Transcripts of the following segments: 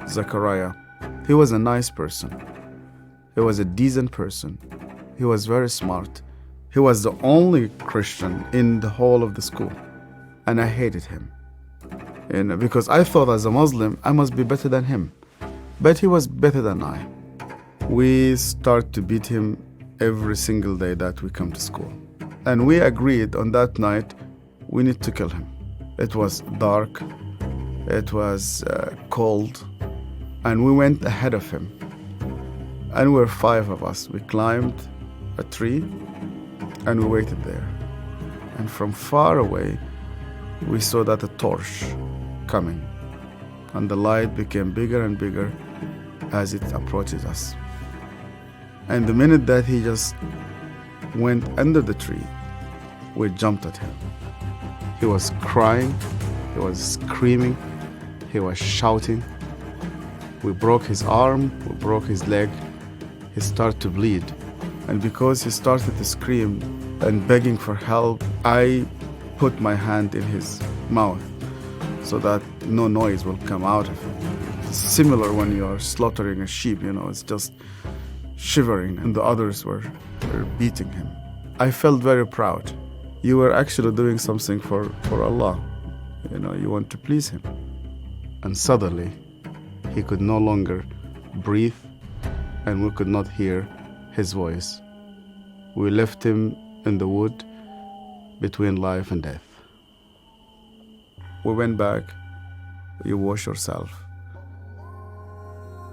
Zachariah. He was a nice person. He was a decent person. He was very smart. He was the only Christian in the whole of the school. And I hated him. Because I thought as a Muslim, I must be better than him. But he was better than I. We start to beat him every single day that we come to school. And we agreed on that night, we need to kill him. It was dark. It was cold. And we went ahead of him. And we were 5 of us. We climbed a tree and we waited there. And from far away, we saw that a torch coming. And the light became bigger and bigger as it approaches us. And the minute that he just went under the tree, we jumped at him. He was crying, he was screaming, he was shouting. We broke his arm, we broke his leg. He started to bleed. And because he started to scream and begging for help, I put my hand in his mouth so that no noise will come out of him. It's similar when you are slaughtering a sheep, it's just shivering, and the others were beating him. I felt very proud. You were actually doing something for Allah. You want to please Him. And suddenly, he could no longer breathe, and we could not hear his voice. We left him in the wood between life and death. We went back, you wash yourself,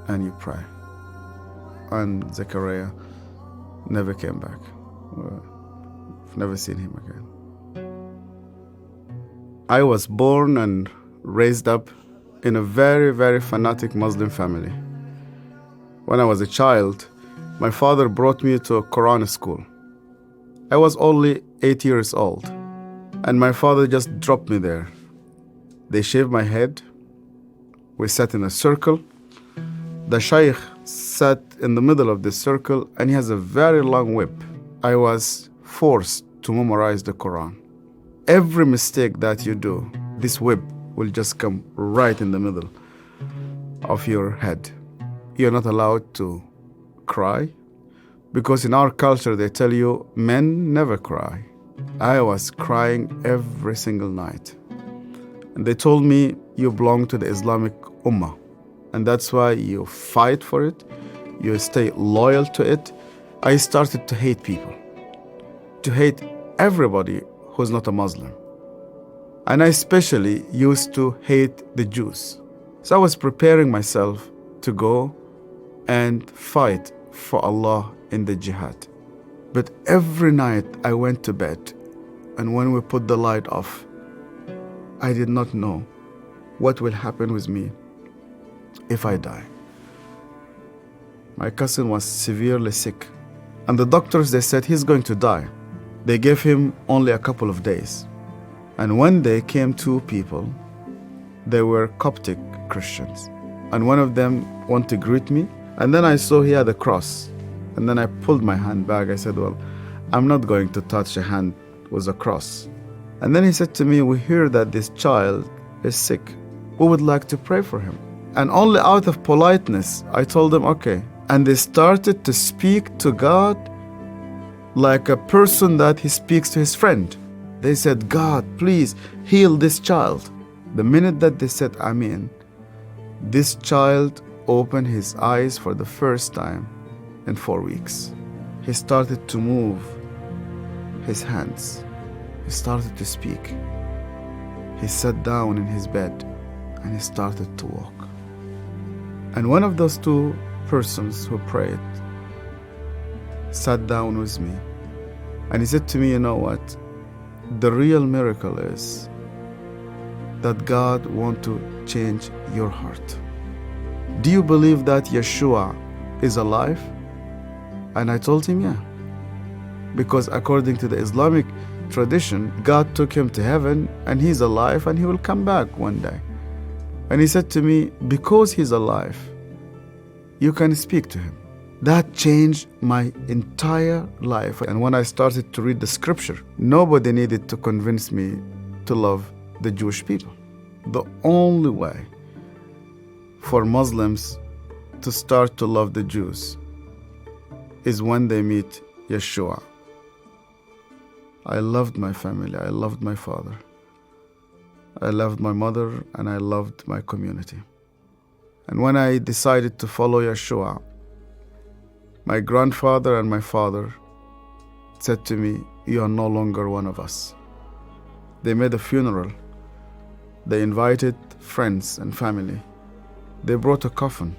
and you pray. And Zechariah never came back. I've never seen him again. I was born and raised up in a very, very fanatic Muslim family. When I was a child, my father brought me to a Quran school. I was only 8 years old, and my father just dropped me there. They shaved my head. We sat in a circle. The shaykh sat in the middle of this circle, and he has a very long whip. I was forced to memorize the Quran. Every mistake that you do, this whip will just come right in the middle of your head. You're not allowed to cry, because in our culture they tell you men never cry. I was crying every single night. And they told me, you belong to the Islamic Ummah, and that's why you fight for it, you stay loyal to it. I started to hate people, to hate everybody who's not a Muslim. And I especially used to hate the Jews. So I was preparing myself to go and fight for Allah in the jihad. But every night I went to bed, and when we put the light off, I did not know what will happen with me if I die. My cousin was severely sick, and the doctors, they said he's going to die. They gave him only a couple of days. And one day came 2 people. They were Coptic Christians, and one of them wanted to greet me, and then I saw he had a cross, and then I pulled my hand back. I said, well, I'm not going to touch a hand with a cross. And then he said to me, we hear that this child is sick. We would like to pray for him. And only out of politeness, I told them, okay. And they started to speak to God like a person that he speaks to his friend. They said, God, please heal this child. The minute that they said, Amen, this child opened his eyes for the first time in 4 weeks. He started to move his hands. He started to speak. He sat down in his bed and he started to walk. And one of those 2 persons who prayed sat down with me, and he said to me, you know what? The real miracle is that God wants to change your heart. Do you believe that Yeshua is alive? And I told him, yeah. Because according to the Islamic tradition, God took him to heaven and he's alive and he will come back one day. And he said to me, because he's alive, you can speak to him. That changed my entire life. And when I started to read the scripture, nobody needed to convince me to love the Jewish people. The only way for Muslims to start to love the Jews is when they meet Yeshua. I loved my family, I loved my father, I loved my mother, and I loved my community. And when I decided to follow Yeshua, my grandfather and my father said to me, "You are no longer one of us." They made a funeral. They invited friends and family. They brought a coffin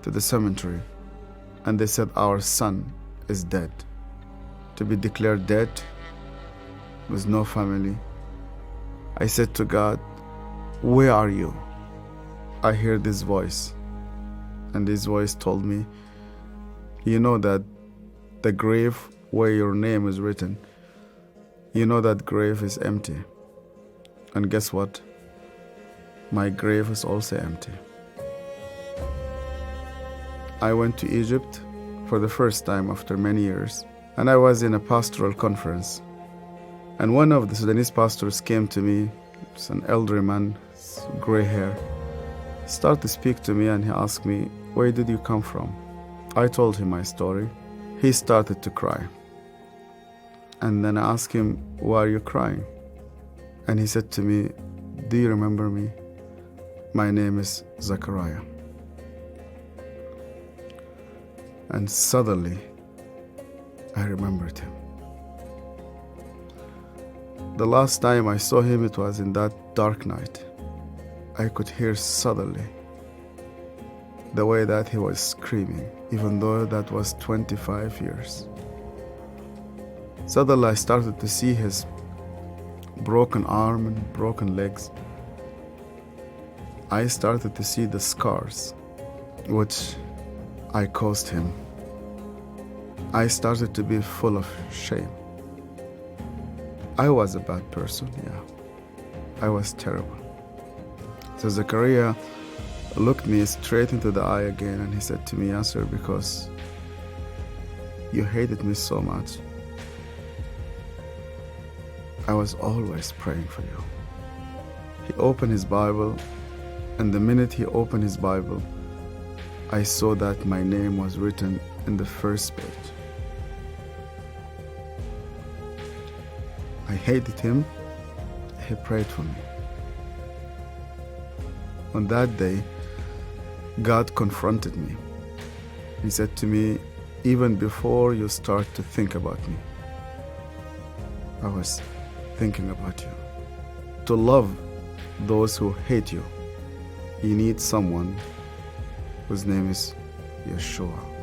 to the cemetery, and they said, "Our son is dead." To be declared dead with no family, I said to God, "Where are you?" I heard this voice, and this voice told me, "You know that the grave where your name is written, you know that grave is empty. And guess what? My grave is also empty." I went to Egypt for the first time after many years, and I was in a pastoral conference. And one of the Sudanese pastors came to me. It's an elderly man, gray hair. He started to speak to me and he asked me, "Where did you come from?" I told him my story. He started to cry. And then I asked him, "Why are you crying?" And he said to me, "Do you remember me? My name is Zachariah." And suddenly, I remembered him. The last time I saw him, it was in that dark night. I could hear suddenly the way that he was screaming, even though that was 25 years. Suddenly I started to see his broken arm and broken legs. I started to see the scars which I caused him. I started to be full of shame. I was a bad person, yeah. I was terrible. So Zechariah looked me straight into the eye again and he said to me, "Yasser, because you hated me so much, I was always praying for you." He opened his Bible, and the minute he opened his Bible, I saw that my name was written in the first page. I hated him. He prayed for me. On that day, God confronted me. He said to me, "Even before you start to think about me, I was thinking about you. To love those who hate you, you need someone whose name is Yeshua."